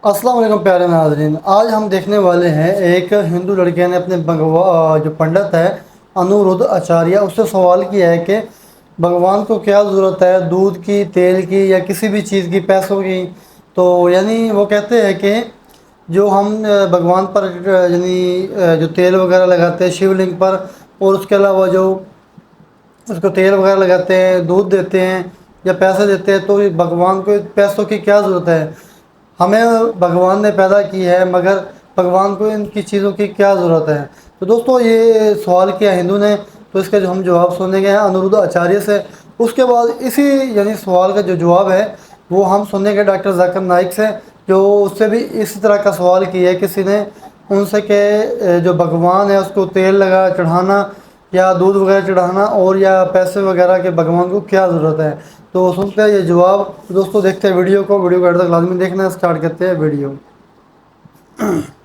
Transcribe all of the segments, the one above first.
अस्सलाम वालेकुम प्यारे नाज़रीन। आज हम देखने वाले हैं एक हिंदू लड़के ने अपने जो पंडित है अनिरुद्ध आचार्य उससे सवाल किया है कि भगवान को क्या ज़रूरत है दूध की, तेल की या किसी भी चीज़ की, पैसों की। तो यानी वो कहते हैं कि जो हम भगवान पर जो तेल वगैरह लगाते हैं शिवलिंग पर, और उसके अलावा जो उसको तेल वगैरह लगाते हैं, दूध देते हैं या पैसे देते हैं, तो ये भगवान को पैसों की क्या ज़रूरत है। हमें भगवान ने पैदा की है, मगर भगवान को इनकी चीज़ों की क्या ज़रूरत है। तो दोस्तों ये सवाल किया हिंदू ने, तो इसका जो हम जवाब सुनेंगे हैं अनिरुद्ध आचार्य से। उसके बाद इसी यानी सवाल का जो जवाब है वो हम सुनेंगे डॉक्टर जाकिर नाइक से, जो उससे भी इसी तरह का सवाल किया है किसी ने उनसे कि जो भगवान है उसको तेल लगा चढ़ाना या दूध वगैरह चढ़ाना और या पैसे वगैरह के भगवान को क्या ज़रूरत है। तो सुनते हैं ये जवाब। तो दोस्तों देखते हैं वीडियो को एंड तक लाजमी देखना है। स्टार्ट करते हैं वीडियो।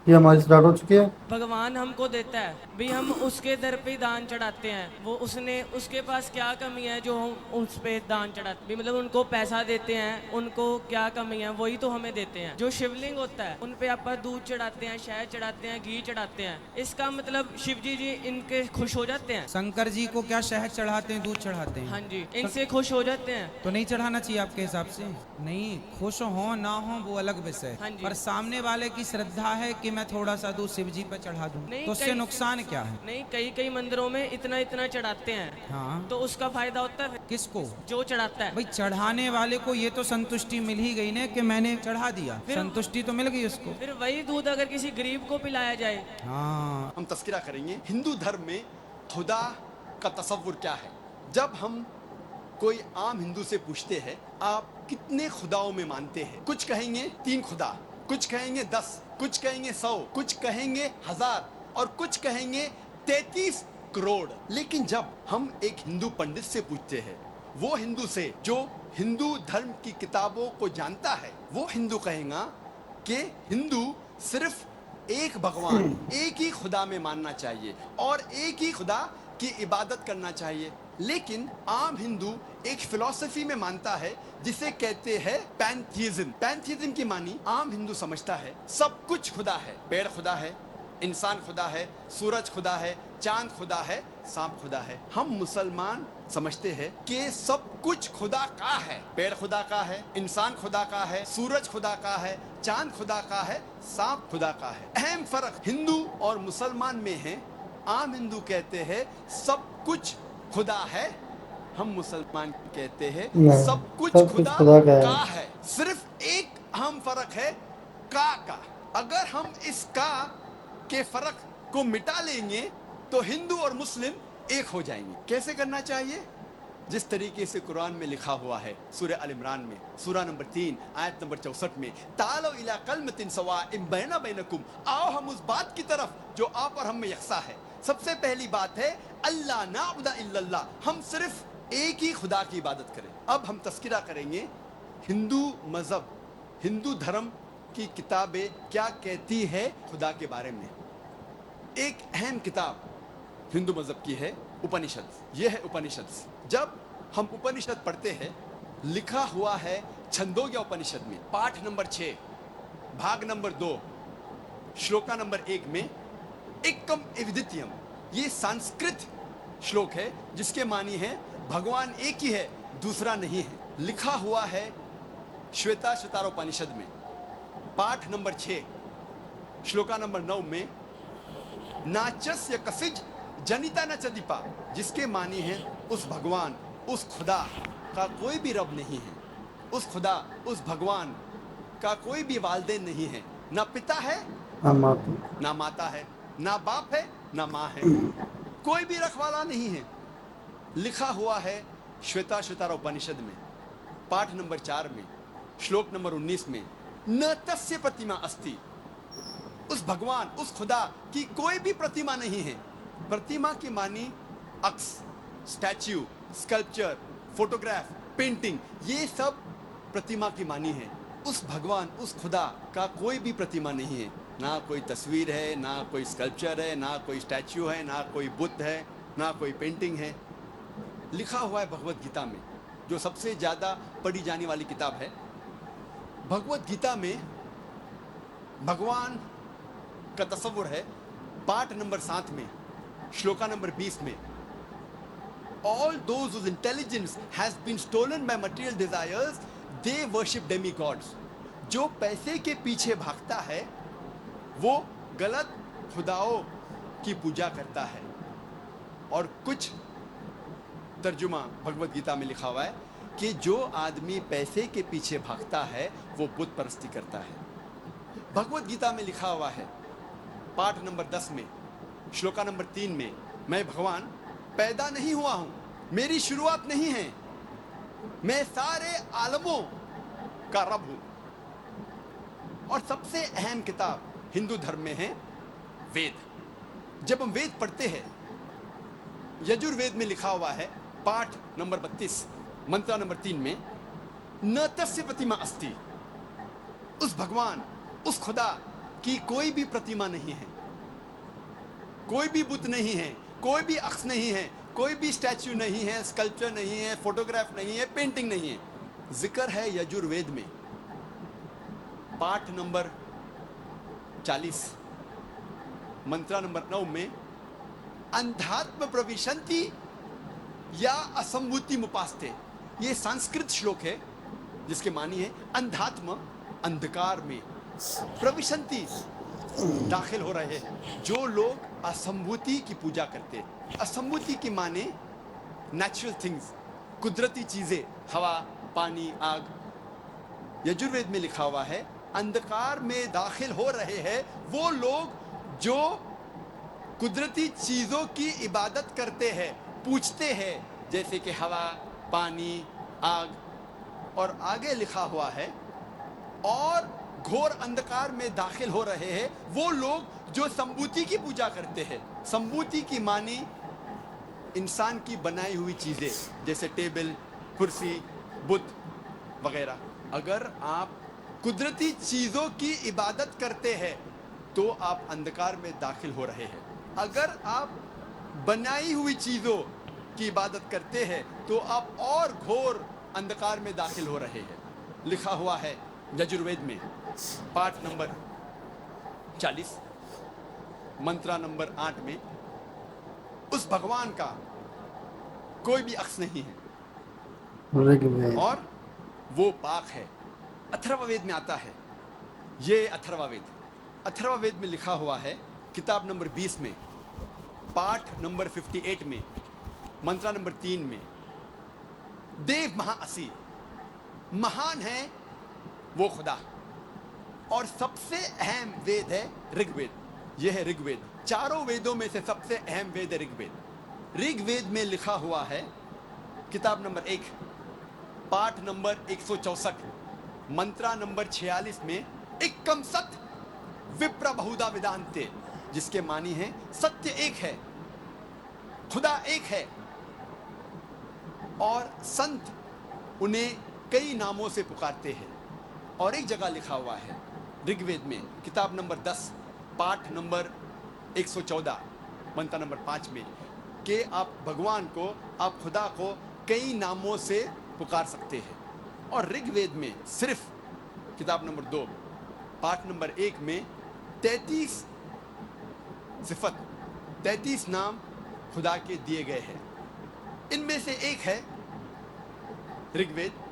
ये हमारी स्टार्ट हो चुकी है। भगवान हमको देता है भी हम उसके दर पे ही दान चढ़ाते हैं। वो उसने उसके पास क्या कमी है जो हम उस पे दान चढ़ाते भी, मतलब उनको पैसा देते हैं, उनको क्या कमी है वही तो हमें देते हैं। जो शिवलिंग होता है उन पे आप दूध चढ़ाते हैं, शहद चढ़ाते हैं, घी चढ़ाते हैं। इसका मतलब शिव जी इनके खुश हो जाते हैं। शंकर जी को क्या शहद चढ़ाते हैं, दूध चढ़ाते हाँ हैं? जी, इनसे खुश हो जाते हैं। तो नहीं चढ़ाना चाहिए आपके हिसाब से? नहीं, खुश हो ना हो वो अलग विषय, हाँ जी। पर सामने वाले की श्रद्धा है कि मैं थोड़ा सा दूध शिव जी पर चढ़ा दूं, नहीं तो उससे कई नुकसान क्या है? नहीं कई कई मंदिरों में इतना इतना चढ़ाते हैं, हाँ, तो उसका फायदा होता है किसको? जो चढ़ाता है। भाई चढ़ाने वाले को ये तो संतुष्टि मिल ही गई ना कि मैंने चढ़ा दिया, फिर संतुष्टि तो मिल गई उसको। फिर वही दूध अगर किसी गरीब को पिलाया जाए। हाँ, हम तस्करा करेंगे हिंदू धर्म में खुदा का तसव्वुर क्या है। जब हम कोई आम हिंदू से पूछते हैं आप कितने खुदाओं में मानते हैं, कुछ कहेंगे 3 खुदा, कुछ कहेंगे 10, कुछ कहेंगे 100, कुछ कहेंगे 1000 और कुछ कहेंगे 33 करोड़। लेकिन जब हम एक हिंदू पंडित से पूछते हैं, वो हिंदू से जो हिंदू धर्म की किताबों को जानता है, वो हिंदू कहेगा कि हिंदू सिर्फ एक भगवान, एक ही खुदा में मानना चाहिए और एक ही खुदा की इबादत करना चाहिए। लेकिन आम हिंदू एक फिलॉसफी में मानता है जिसे कहते हैं पैंथीइज्म। पैंथीइज्म की मानी आम हिंदू समझता है सब कुछ खुदा है। पेड़ खुदा है, इंसान खुदा है, सूरज खुदा है, चांद खुदा है, सांप खुदा है। हम मुसलमान समझते हैं कि सब कुछ खुदा का है। पेड़ खुदा का है, इंसान खुदा का है, सूरज खुदा का है, चांद खुदा का है, सांप खुदा का है। अहम फर्क हिंदू और मुसलमान में है। आम हिंदू कहते हैं सब कुछ खुदा है, हम मुसलमान कहते हैं नहीं, सब कुछ सब कुछ खुदा खुदा का का है। है। सिर्फ एक अहम फर्क है का। अगर हम इस का के फर्क को मिटा लेंगे तो हिंदू और मुस्लिम एक हो जाएंगे। कैसे करना चाहिए? जिस तरीके से कुरान में लिखा हुआ है, सूरह अल इमरान में सूरह नंबर 3 आयत नंबर 64 में, तालो इला कलमतिन सवाइम बैना बैनकुम, आओ हम उस बात की तरफ जो आप और हम में यकसा है। सबसे पहली बात है अल्लाह नाबुदा इल्लल्लाह, हम सिर्फ एक ही खुदा की इबादत करें। अब हम तस्किरा करेंगे हिंदू मजहब, हिंदू धर्म की किताबें क्या कहती है खुदा के बारे में। एक अहम किताब हिंदू मजहब की है उपनिषद। यह है उपनिषद। जब हम उपनिषद पढ़ते हैं, लिखा हुआ है छंदोग्य उपनिषद में पाठ नंबर 6 भाग नंबर 2 श्लोका नंबर 1 में एकम एविदित्यम, ये संस्कृत श्लोक है जिसके मानी है भगवान एक ही है, दूसरा नहीं है। लिखा हुआ है श्वेता श्वेतारोपनिषद में पाठ नंबर 6 श्लोका नंबर 9 में नाचस्य कसिज जनिता न चदीपा, जिसके मानी है उस भगवान, उस खुदा का कोई भी रब नहीं है। उस खुदा, उस भगवान का कोई भी वालदेन नहीं है, ना पिता है, हम आपको ना माता है, ना बाप है, ना माँ है, कोई भी रखवाला नहीं है। लिखा हुआ है श्वेता श्वेतार उपनिषद में पाठ नंबर 4 में श्लोक नंबर 19 में, न तस्य प्रतिमा अस्ति, उस भगवान, उस खुदा की कोई भी प्रतिमा नहीं है। प्रतिमा की मानी अक्स, स्टैच्यू, स्कल्पचर, फोटोग्राफ, पेंटिंग, ये सब प्रतिमा की मानी है। उस भगवान, उस खुदा का कोई भी प्रतिमा नहीं है, ना कोई तस्वीर है, ना कोई स्कल्पचर है, ना कोई स्टैच्यू है, ना कोई बुद्ध है, ना कोई पेंटिंग है। लिखा हुआ है भगवत गीता में, जो सबसे ज़्यादा पढ़ी जाने वाली किताब है। भगवत गीता में भगवान का तस्वुर है पाठ नंबर 7 में, श्लोका नंबर 20 में, all those whose intelligence has been stolen by material desires, they worship demigods. जो पैसे के पीछे भागता है वो गलत खुदाओं की पूजा करता है। और कुछ तर्जुमा भगवत गीता में लिखा हुआ है कि जो आदमी पैसे के पीछे भागता है वो बुत परस्ती करता है। भगवत गीता में लिखा हुआ है पाठ नंबर 10 में, श्लोका नंबर 3 में, मैं भगवान पैदा नहीं हुआ हूं, मेरी शुरुआत नहीं है, मैं सारे आलमों का रब हूं। और सबसे अहम किताब हिंदू धर्म में है वेद। जब हम वेद पढ़ते हैं, यजुर्वेद में लिखा हुआ है पाठ नंबर 32 मंत्र नंबर 3 में, न तस्य प्रतिमा अस्ति, उस भगवान, उस खुदा की कोई भी प्रतिमा नहीं है, कोई भी बुत नहीं है, कोई भी अक्ष नहीं है, कोई भी स्टैच्यू नहीं है, स्कल्पचर नहीं है, फोटोग्राफ नहीं है, पेंटिंग नहीं है। जिक्र है यजुर्वेद में पाठ नंबर 40 मंत्र नंबर 9 में, अंधात्म प्रविशंति या असंभूति मुपास्ते। ये संस्कृत श्लोक है जिसके मानी है अंधात्म, अंधकार में, प्रविशंति दाखिल हो रहे हैं जो लोग असंभूति की पूजा करते हैं। असंभूति की माने नेचुरल थिंग्स, कुदरती चीजें, हवा, पानी, आग। यजुर्वेद में लिखा हुआ है अंधकार में दाखिल हो रहे हैं वो लोग जो कुदरती चीजों की इबादत करते हैं, पूछते हैं, जैसे कि हवा, पानी, आग। और आगे लिखा हुआ है और घोर अंधकार में दाखिल हो रहे हैं वो लोग जो संभूति की पूजा करते हैं। संभूति की मानी इंसान की बनाई हुई चीजें, जैसे टेबल, कुर्सी, बुत वगैरह। अगर आप कुदरती चीजों की इबादत करते हैं तो आप अंधकार में दाखिल हो रहे हैं। अगर आप बनाई हुई चीजों की इबादत करते हैं तो आप और घोर अंधकार में दाखिल हो रहे हैं। लिखा हुआ है यजुर्वेद में पाठ नंबर 40 मंत्र नंबर 8 में, उस भगवान का कोई भी अक्ष नहीं है और वो पाक है। अथर्ववेद में आता है ये अथर्ववेद। अथर्ववेद में लिखा हुआ है किताब नंबर 20 में पाठ नंबर 58 में मंत्र नंबर 3 में, देव महाअसी, महान है वो खुदा। और सबसे अहम वेद है ऋग्वेद। यह है ऋग्वेद। चारों वेदों में से सबसे अहम वेद है ऋग्वेद। ऋग्वेद में लिखा हुआ है किताब नंबर 1 पाठ नंबर 164 मंत्रा नंबर 46 में, एकम सत विप्र बहुधा वेदांते, जिसके मानी है सत्य एक है, खुदा एक है और संत उन्हें कई नामों से पुकारते हैं। और एक जगह लिखा हुआ है ऋग्वेद में किताब नंबर 10 पाठ नंबर 114 मंत्र नंबर 5 में कि आप भगवान को, आप खुदा को कई नामों से पुकार सकते हैं। और ऋग्वेद में सिर्फ किताब नंबर 2 पाठ नंबर 1 में 33 सिफत, 33 नाम खुदा के दिए गए हैं। इनमें से एक है ऋग्वेद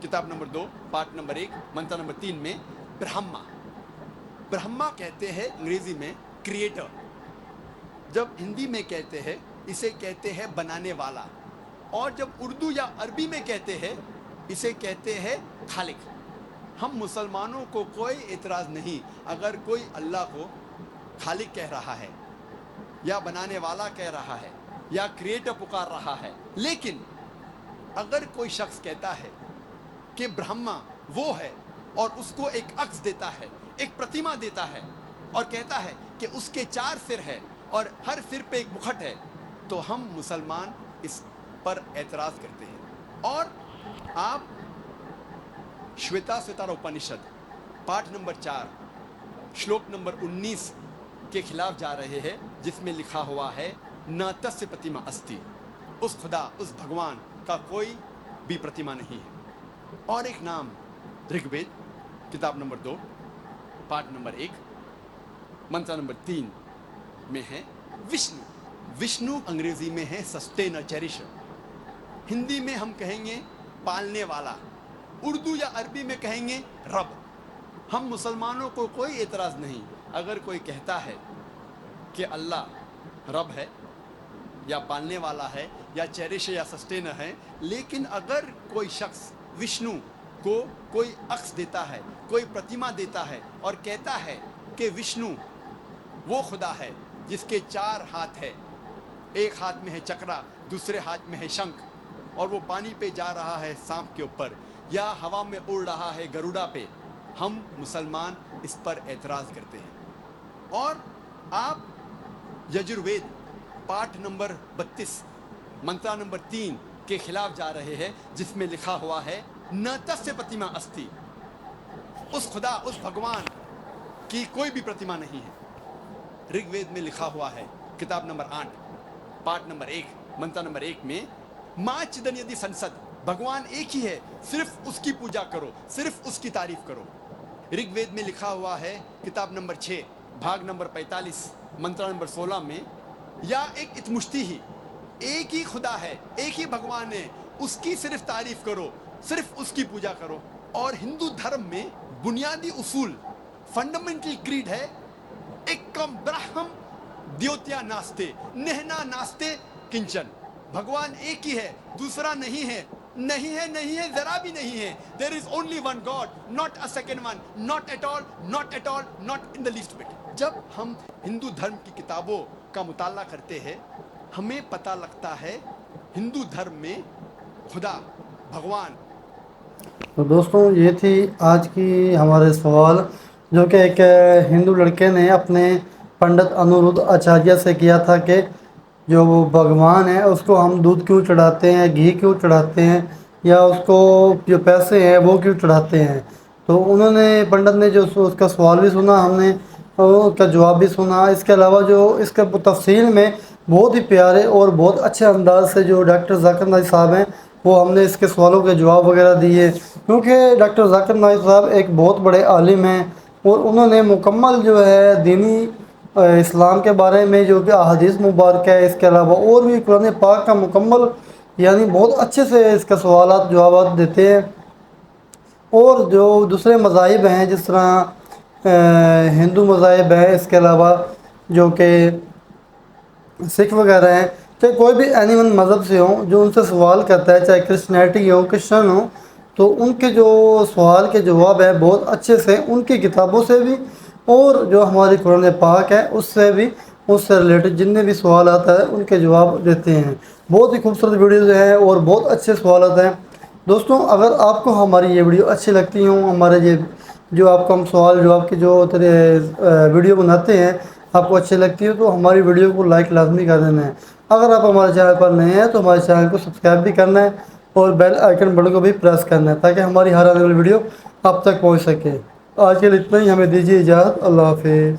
किताब नंबर 2 पाठ नंबर 1 मंत्र नंबर 3 में ब्रह्मा। ब्रह्मा कहते हैं अंग्रेजी में क्रिएटर। जब हिंदी में कहते हैं इसे कहते हैं बनाने वाला, और जब उर्दू या अरबी में कहते हैं इसे कहते हैं खालिक। हम मुसलमानों को कोई एतराज़ नहीं अगर कोई अल्लाह को खालिक कह रहा है या बनाने वाला कह रहा है या क्रिएटर पुकार रहा है। लेकिन अगर कोई शख्स कहता है कि ब्रह्मा वो है और उसको एक अक्ष देता है, एक प्रतिमा देता है और कहता है कि उसके 4 सिर है और हर सिर पे एक मुखट है, तो हम मुसलमान इस पर एतराज़ करते हैं। और आप श्वेताश्वतर उपनिषद पाठ नंबर 4 श्लोक नंबर 19 के खिलाफ जा रहे हैं, जिसमें लिखा हुआ है न तस्य प्रतिमा अस्ति, उस खुदा, उस भगवान का कोई भी प्रतिमा नहीं है। और एक नाम ऋग्वेद किताब नंबर 2 पाठ नंबर 1, मंत्र नंबर 3 में है विष्णु। विष्णु अंग्रेजी में है सस्टेनर, चेरिशर। हिंदी में हम कहेंगे पालने वाला, उर्दू या अरबी में कहेंगे रब। हम मुसलमानों को कोई एतराज़ नहीं अगर कोई कहता है कि अल्लाह रब है या पालने वाला है या चेरिश या सस्टेनर है, लेकिन अगर कोई शख्स विष्णु को कोई अक्स देता है, कोई प्रतिमा देता है और कहता है कि विष्णु वो खुदा है जिसके 4 हाथ है, एक हाथ में है चक्रा, दूसरे हाथ में है शंख, और वो पानी पे जा रहा है सांप के ऊपर या हवा में उड़ रहा है गरुड़ा पे, हम मुसलमान इस पर एतराज़ करते हैं। और आप यजुर्वेद पाठ नंबर 32 मंत्र नंबर 3 के खिलाफ जा रहे हैं, जिसमें लिखा हुआ है न तस्य प्रतिमा अस्ति। उस खुदा, उस भगवान की कोई भी प्रतिमा नहीं है। ऋग्वेद में लिखा हुआ है किताब नंबर 8 पाठ नंबर 1 मंत्र नंबर 1 में माँ चिदन यदि संसद, भगवान एक ही है, सिर्फ उसकी पूजा करो, सिर्फ उसकी तारीफ करो। ऋग्वेद में लिखा हुआ है किताब नंबर 6 भाग नंबर 45 मंत्र नंबर 16 में या एक इतमुश्ती ही, एक ही खुदा है, एक ही भगवान है, उसकी सिर्फ तारीफ करो, सिर्फ उसकी पूजा करो। और हिंदू धर्म में बुनियादी उसूल, फंडामेंटल क्रीड है एकम ब्रह्म द्योत्या नास्ते नेहना नास्ते किंचन। भगवान एक ही है, दूसरा नहीं है, नहीं है, नहीं है, जरा भी नहीं है। There is only one God, not a second one, not at all, not at all, not in the least bit. जब हम हिंदू धर्म की किताबों का मुताला करते हैं, हमें पता लगता है हिंदू धर्म में खुदा, भगवान। तो दोस्तों ये थी आज की हमारे सवाल, जो कि एक हिंदू लड़के ने अपने पंडित अनिरुद्ध आचार्य से किया था कि जो वो भगवान है उसको हम दूध क्यों चढ़ाते हैं, घी क्यों चढ़ाते हैं, या उसको जो पैसे हैं वो क्यों चढ़ाते हैं। तो उन्होंने, पंडित ने जो उसका सवाल भी सुना, हमने और उसका जवाब भी सुना। इसके अलावा जो इसके तफसील में बहुत ही प्यारे और बहुत अच्छे अंदाज से जो डॉक्टर जाकिर नाइक साहब हैं वो हमने इसके सवालों के जवाब वगैरह दिए, क्योंकि डॉक्टर जाकिर नाइक साहब एक बहुत बड़े आलिम हैं और उन्होंने मुकम्मल जो है दीनी इस्लाम के बारे में जो कि अहादीस मुबारक है, इसके अलावा और भी कुरान पाक का मुकम्मल यानी बहुत अच्छे से इसका सवालात जवाब देते हैं। और जो दूसरे मज़ाहिब हैं जिस तरह हिंदू मज़ाहिब हैं, इसके अलावा जो कि सिख वगैरह हैं, चाहे कोई भी एनिमल मज़हब से हों, जो उनसे सवाल करता है, चाहे क्रिश्चियनिटी हो, क्रिश्चन हो, तो उनके जो सवाल के जवाब है बहुत अच्छे से उनकी किताबों से भी और जो हमारी कुरान पाक है उससे भी, उससे रिलेटेड जितने भी सवाल आता है उनके जवाब देते हैं। बहुत ही खूबसूरत वीडियोज़ हैं और बहुत अच्छे सवाल हैं। दोस्तों अगर आपको हमारी ये वीडियो अच्छी लगती हों, हमारे ये जो आपको हम सवाल जवाब की जो वीडियो बनाते हैं आपको अच्छी लगती है, तो हमारी वीडियो को लाइक लाजमी कर देना है। अगर आप हमारे चैनल पर नए हैं तो हमारे चैनल को सब्सक्राइब भी करना है और बेल आइकन बटन को भी प्रेस करना है, ताकि हमारी हर आने वाली वीडियो आप तक पहुंच सके। आज के लिए इतना ही, हमें दीजिए इजाज़त। अल्लाह हाफिज़।